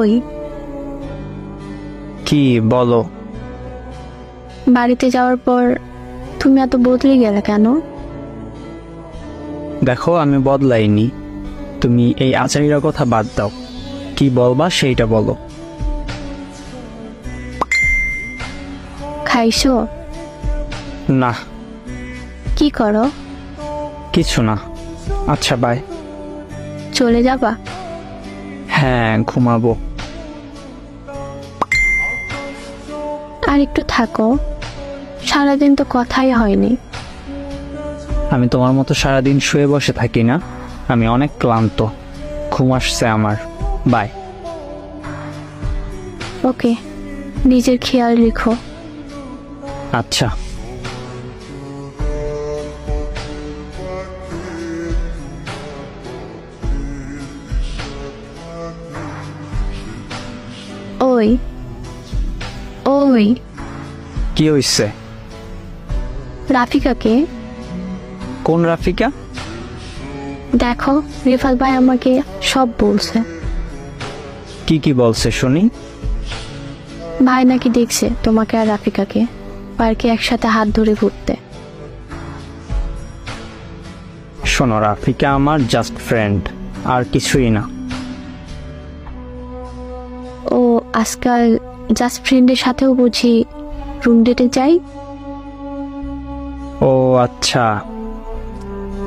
ওই কি বলো? বাড়িতে যাওয়ার পর তুমি এত বদলে গেলে কেন? দেখো, আমি বদলাইনি। তুমি এই আচারিরা কথা বাদ দাও, কি বলবা সেইটা বলো। খাইছো? না। কি করো? কিছু না। আচ্ছা, বাই। চলে যাবা? হ্যাঁ, ঘুমাবো। আর একটু থাকো, সারাদিন তো কথাই হয়নি। আমি তোমার মতো সারাদিন শুয়ে বসে থাকি না, আমি অনেক ক্লান্ত, ঘুম আসছে আমার। বাই। ওকে, নিজের খেয়াল রেখো। আচ্ছা। ওই ওই কি হইছে? রাফিকাকে কোন রাফিকা? দেখো, রিফাত ভাই আমাকে সব বলছে। কি কি বলছে শুনি? ভাই নাকি দেখছে তোমাকে আর রাফিকাকে পার্কে একসাথে হাত ধরে ঘুরতে। শোনো, রাফিকা আমার জাস্ট ফ্রেন্ড, আর কিছুই না। ও আজকাল জাস্ট ফ্রেন্ডের সাথেও বুঝি রুম ডেটে যাই? ও আচ্ছা,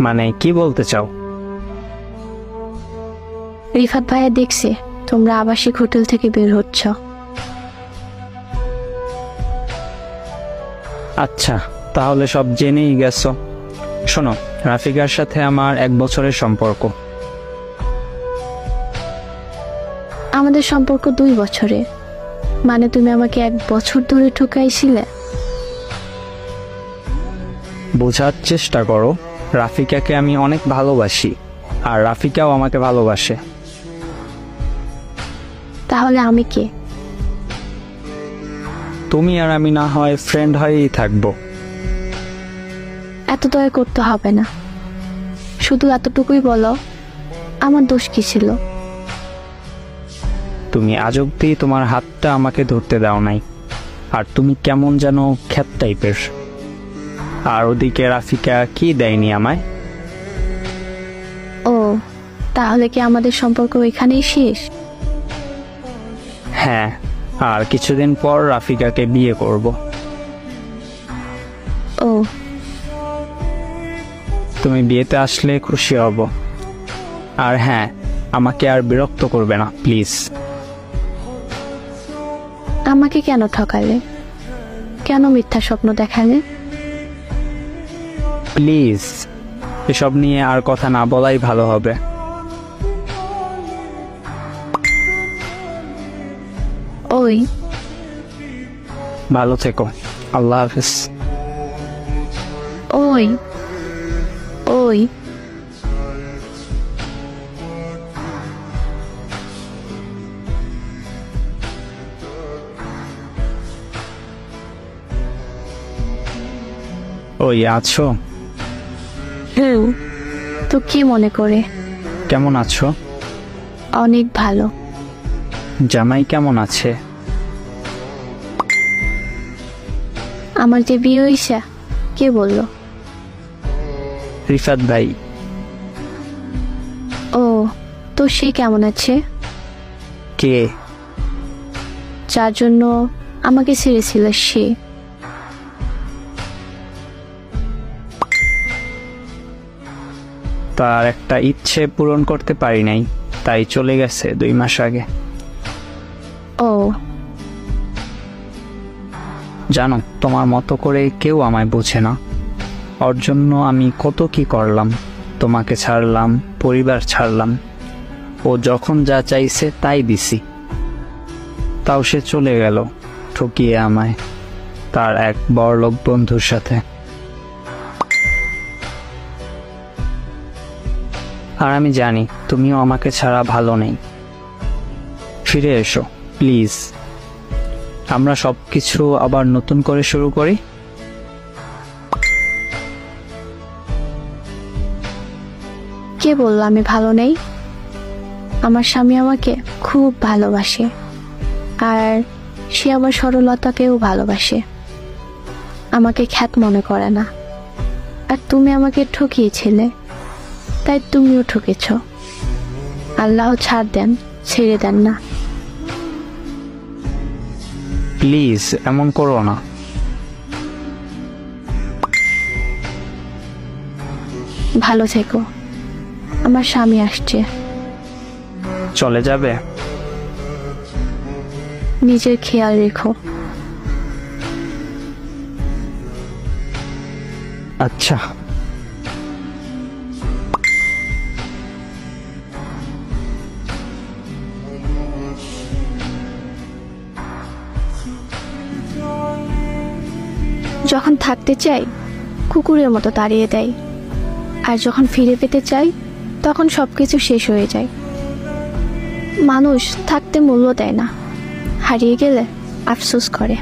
মানে কি বলতে চাও? রিফাত ভাইয়া দেখছে তোমরা আবাসিক হোটেল থেকে বের হচ্ছ। আচ্ছা, তাহলে সব জেনেই গেছো। শোনো, রাফিকার সাথে আমার 1 বছরের সম্পর্ক। আমাদের সম্পর্ক 2 বছরে, মানে তুমি আমাকে 1 বছর ধরে ঠকাইছিলে? বোঝার চেষ্টা করো, রাফিকাকে আমি অনেক ভালোবাসি, আর রাফিকাও আমাকে ভালোবাসে। তাহলে আমি কে? তুমি আর আমি না হয় ফ্রেন্ড হয়েই থাকবো। এত দয়া করতে হবে না, শুধু এতটুকুই বলো, আমার দোষ কি ছিল? তুমি আজ অব্দি তোমার হাতটা আমাকে ধরতে দাও নাই, আর তুমি কেমন যেন খ্যাত টাইপের। আর ওদিকে রাফিকা কি দেয়নি আমায়? ও তাহলে কি আমাদের সম্পর্ক এখানেই শেষ? হ্যাঁ, আর কিছুদিন পর রাফিকাকে বিয়ে করব। ও তুমি বিয়েতে আসলে খুশি হব। আর হ্যাঁ, আমাকে আর বিরক্ত করবে না প্লিজ। আমাকে কেন ঠকালে? কেন মিথ্যা স্বপ্ন দেখালে? প্লিজ, এসব নিয়ে আর কথা না বলাই ভালো হবে। ওই ভালো থেকো, আল্লাহ হাফেজ। ওই ওই ওই আছো? তো কি মনে করে? কেমন আছো? অনেক ভালো। জামাই কেমন আছে? আমার যে বিয়ে হইছে, কে বললো? রিফাত ভাই। ও, তো সে কেমন আছে? কে? যার জন্য আমাকে ছেড়েছিল সে। তার একটা ইচ্ছে পূরণ করতে পারি নাই, তাই চলে গেছে 2 মাস আগে। ও জানো, তোমার মতো করে কেউ আমায় বোঝে না। ওর জন্য আমি কত কি করলাম, তোমাকে ছাড়লাম, পরিবার ছাড়লাম। ও যখন যা চাইছে তাই দিছি, তাও সে চলে গেল ঠকিয়ে আমায় তার এক বড়লোক বন্ধুর সাথে। আর আমি জানি তুমিও আমাকে ছাড়া ভালো নেই। ফিরে এসো প্লিজ, আমরা সবকিছু আবার নতুন করে শুরু করি। কে বললো আমি ভালো নেই? আমার স্বামী আমাকে খুব ভালোবাসে, আর সে আমার সরলতাকেও ভালোবাসে, আমাকে খ্যাত মনে করে না। আর তুমি আমাকে ঠকিয়েছিলে, তাই তুমিও ঠকেছ। আল্লাহ ছাড় দেন, ছেড়ে দেন না। প্লিজ এমন করো না। ভালো থেকো, আমার স্বামী আসছে। চলে যাবে? নিজের খেয়াল রেখো। আচ্ছা। যখন থাকতে চাই কুকুরের মতো তাড়িয়ে দেয়, আর যখন ফিরে পেতে চাই তখন সবকিছু শেষ হয়ে যায়। মানুষ থাকতে মূল্য দেয় না, হারিয়ে গেলে আফসোস করে।